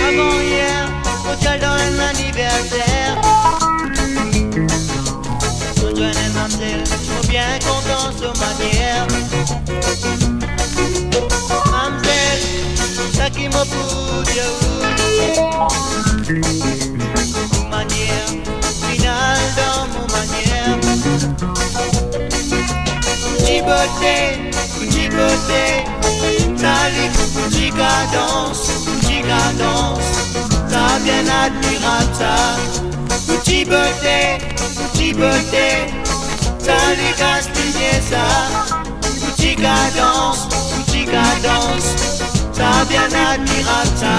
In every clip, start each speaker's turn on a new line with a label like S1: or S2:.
S1: Avant hier, au tel dans un anniversaire, nous jeunes et mamselles sont bien contents sur manière. Mamselle, ça qui m'a foutu mon manière, finale dans mon manière. Petit beauté, salut, petit cadence, ça bien admirable ça. Petit beauté, salut, castillier ça. Petit cadence, ça bien admirable ça.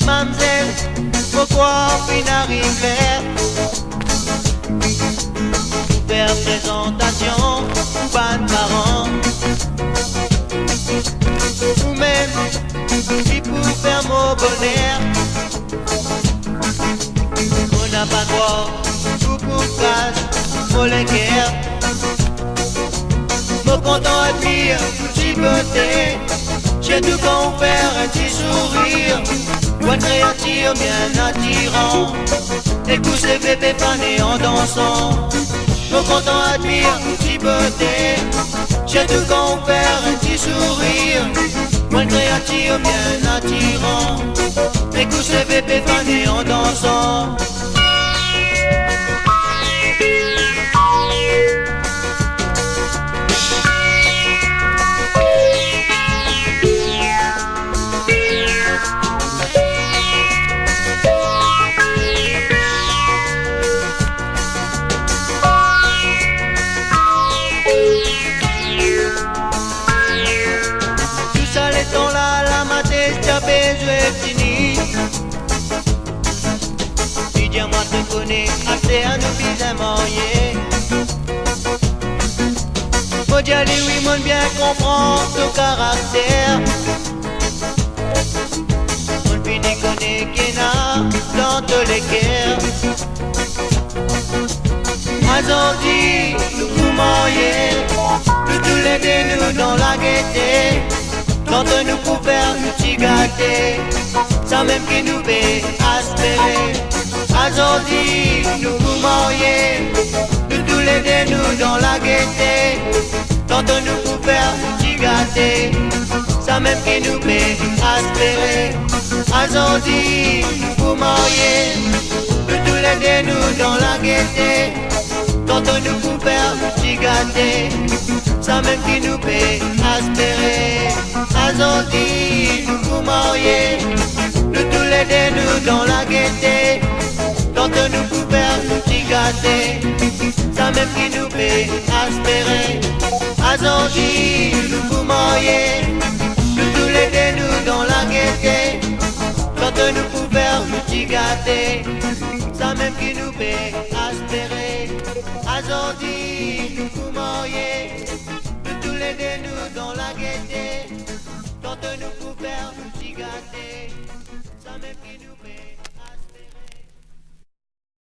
S1: Mamselle, pourquoi on finit arriver? Faire présentation, pas de parents, ou même si pour faire mon bonheur, on n'a pas droit, tout pour casse, pour les guerres. Mon content à dire, petit beauté, j'ai tout qu'on faire un petit sourire, bonne créature bien attirant, et tous ces bébés fanés en dansant. Mon content admire, petit beauté, j'ai tout qu'on faire un petit sourire, bonne créature bien attirant, et tous ces bébés fanés en dansant. Si Dieu moi te connais, assez à nous bizarrement, yeah. Faut dire les oui, mon bien comprendre ton caractère. On finit connaît qu'il a dans tous les cœurs. Aujourd'hui, nous pouvons, yeah. Nous tous les deux, nous dans la gaieté. Quand nous pouvons faire nous t'y gâter, sans même qui nous fait aspirer. Aujourd'hui, nous pouvons marier, nous tous les deux nous dans la gaieté. Quand nous pouvons faire nous t'y gâter, sans même qui nous fait aspirer. Aujourd'hui, nous pouvons marier, nous tous les deux nous dans la gaieté. Quand nous pouvons faire nous t'y gâter, sans même qui nous fait aspirer. Aujourd'hui, nous pouvons marier, nous tous les deux nous dans la gaieté. Quand nous pouvons faire nous t'y gâter, sans même qui nous fait aspirer. Aujourd'hui, nous pouvons marier, nous tous les deux nous dans la gaieté. Quand nous pouvons faire nous t'y gâter, sans même qui nous fait aspirer. Aujourd'hui, nous pouvons marier, nous tous les deux nous dans la gaieté. Quand nous pouvons faire nous t'y gâter, sans même qui nous fait